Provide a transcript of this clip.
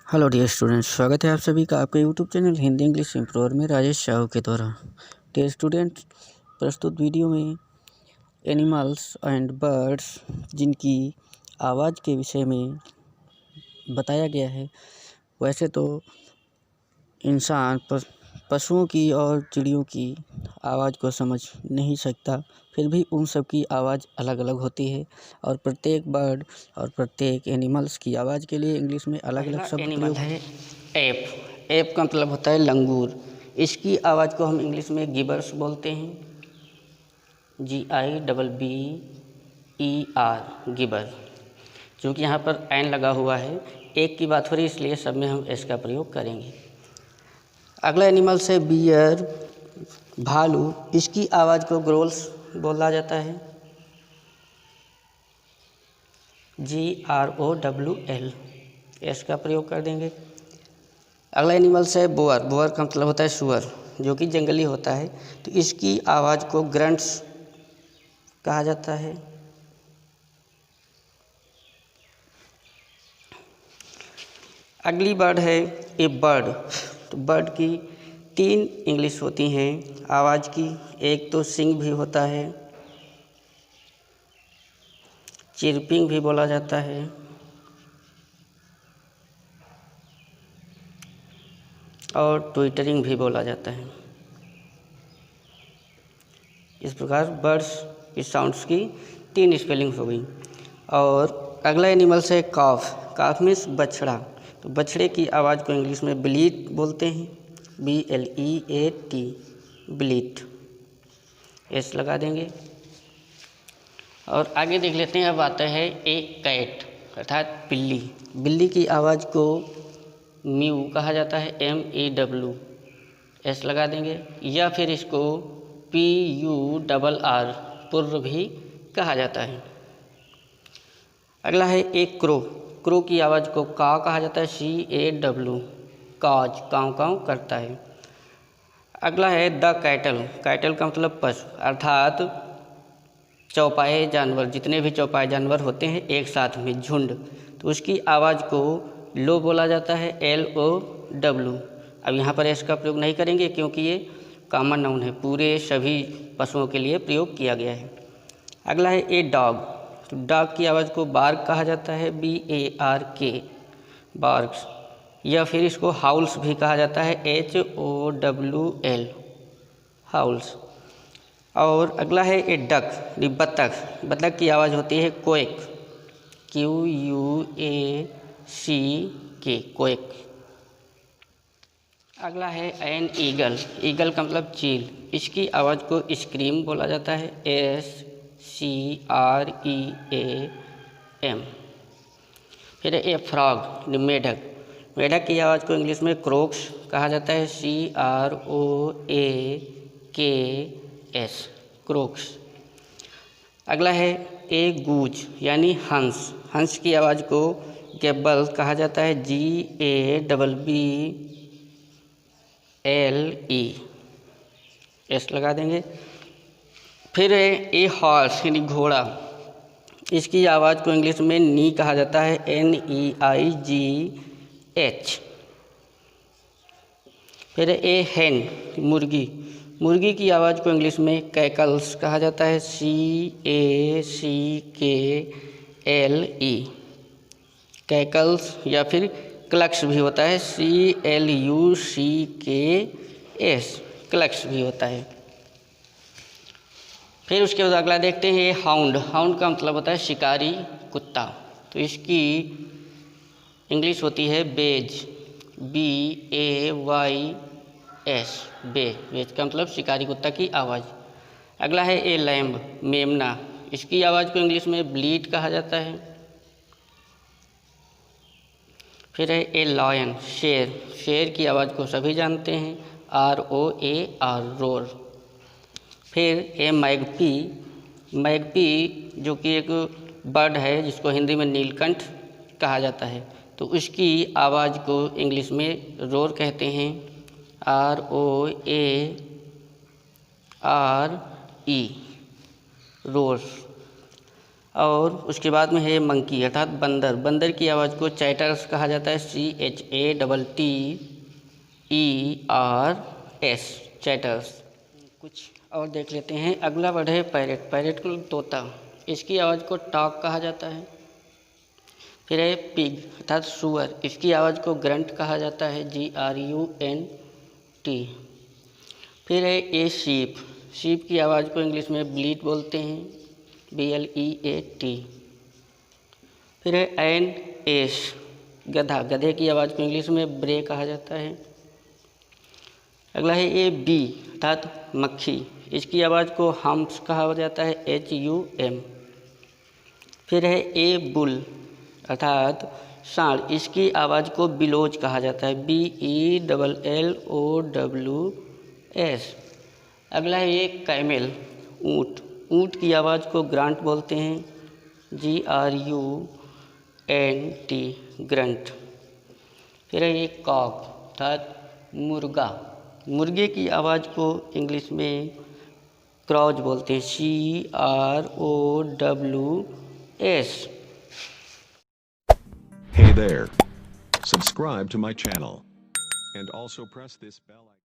Hello dear students, स्वागत है आप सभी का आपके YouTube channel Hindi English improver में राजेश साहू के द्वारा। डियर स्टूडेंट्स, प्रस्तुत वीडियो में एनिमल्स एंड बर्ड्स जिनकी आवाज़ के विषय में बताया गया है। वैसे तो इंसान पशुओं की और चिड़ियों की आवाज़ को समझ नहीं सकता, फिर भी उन सब की आवाज़ अलग अलग होती है और प्रत्येक बर्ड और प्रत्येक एनिमल्स की आवाज़ के लिए इंग्लिश में अलग अलग शब्द प्रयोग है। एप एप का मतलब होता है लंगूर। इसकी आवाज़ को हम इंग्लिश में गिबर्स बोलते हैं, GIBBER गिबर। क्योंकि यहाँ पर एन लगा हुआ है, एक की बात हो रही, इसलिए सब में हम एस का प्रयोग करेंगे। अगला एनिमल्स है बियर, भालू। इसकी आवाज़ को ग्रोल्स बोला जाता है, GROWL, एस का प्रयोग कर देंगे। अगला एनिमल्स है बोअर। बोअर का मतलब होता है सुअर, जो कि जंगली होता है, तो इसकी आवाज़ को ग्रंट्स कहा जाता है। अगली बर्ड है ए बर्ड। तो बर्ड की 3 इंग्लिश होती हैं आवाज़ की। एक तो सिंग भी होता है, चिरपिंग भी बोला जाता है, और ट्विटरिंग भी बोला जाता है। इस प्रकार बर्ड्स की साउंड्स की 3 स्पेलिंग्स हो गई। और अगला एनिमल्स है काफ। काफ मीन्स बछड़ा। तो बछड़े की आवाज़ को इंग्लिश में ब्लीट बोलते हैं, BLEAT, ब्लीट, एस लगा देंगे। और आगे देख लेते हैं। अब आता है ए कैट, अर्थात बिल्ली। बिल्ली की आवाज़ को म्यू कहा जाता है, MEW, एस लगा देंगे। या फिर इसको PURR, पुर्र भी कहा जाता है। अगला है एक क्रो। क्रो की आवाज़ को का कहा जाता है, CAW, काज, काँव काँव करता है। अगला है द कैटल। कैटल का मतलब पशु, अर्थात चौपाए जानवर। जितने भी चौपाए जानवर होते हैं एक साथ में, झुंड, तो उसकी आवाज़ को लो बोला जाता है, LOW। अब यहाँ पर एस का प्रयोग नहीं करेंगे क्योंकि ये कॉमन नाउन है, पूरे सभी पशुओं के लिए प्रयोग किया गया है। अगला है ए डॉग। तो डॉग की आवाज़ को बार्क कहा जाता है, BARK, बार्क्स। या फिर इसको हाउल्स भी कहा जाता है, HOWL, हाउल्स। और अगला है ए डक, बत्तख। बत्तख की आवाज़ होती है क्वेक, QUACK, क्वेक। अगला है एन ईगल। ईगल का मतलब चील। इसकी आवाज़ को स्क्रीम बोला जाता है, SCREAM। फिर ए फ्रॉग, मेढक। मेढक की आवाज़ को इंग्लिश में क्रोक्स कहा जाता है, CROAKS, क्रोक्स। अगला है ए गूज, यानी हंस। हंस की आवाज़ को गेबल कहा जाता है, GABBLE, एस लगा देंगे। फिर है ए हॉर्स, यानी घोड़ा। इसकी आवाज़ को इंग्लिश में नी कहा जाता है, NEIGH। फिर ए हैन, मुर्गी। मुर्गी की आवाज़ को इंग्लिश में कैकल्स कहा जाता है, CACKLE, कैकल्स। या फिर क्लक्स भी होता है, CLUCKS, क्लक्स भी होता है। फिर उसके बाद अगला देखते हैं हाउंड। हाउंड का मतलब होता है शिकारी कुत्ता। तो इसकी इंग्लिश होती है बेज, BAYS, बेज का मतलब शिकारी कुत्ता की आवाज़। अगला है ए लैम्ब, मेमना। इसकी आवाज़ को इंग्लिश में ब्लीट कहा जाता है। फिर है ए लॉयन, शेर। शेर की आवाज़ को सभी जानते हैं, ROAR, रोर। फिर ए मैगपी। मैगपी जो कि एक बर्ड है जिसको हिंदी में नीलकंठ कहा जाता है, तो उसकी आवाज़ को इंग्लिश में रोर कहते हैं, ROARE, रोर। और उसके बाद में है मंकी अर्थात बंदर। बंदर की आवाज़ को चैटर्स कहा जाता है, CHATTERS, चैटर्स। कुछ और देख लेते हैं। अगला वर्ड है पैरेट। पैरेट को तोता, इसकी आवाज़ को टॉक कहा जाता है। फिर है पिग अर्थात सुअर, इसकी आवाज़ को ग्रंट कहा जाता है, GRUNT। फिर है ए शीप, शीप की आवाज़ को इंग्लिश में ब्लीट बोलते हैं, BLEAT। फिर है एन एस, गधा, गधे की आवाज़ को इंग्लिश में ब्रे कहा जाता है। अगला है ए बी अर्थात मक्खी, इसकी आवाज़ को हम्स कहा जाता है, HUM। फिर है ए बुल अर्थात सांड, इसकी आवाज़ को बिलोज कहा जाता है, BELLOWS। अगला है ये कैमेल, ऊँट, ऊँट की आवाज़ को ग्रांट बोलते हैं, GRUNT, ग्रंट। फिर है ये कॉक अर्थात मुर्गा, मुर्गे की आवाज़ को इंग्लिश में क्रॉच बोलते हैं, CROWS। Hey there. Subscribe to my channel and also press this bell icon.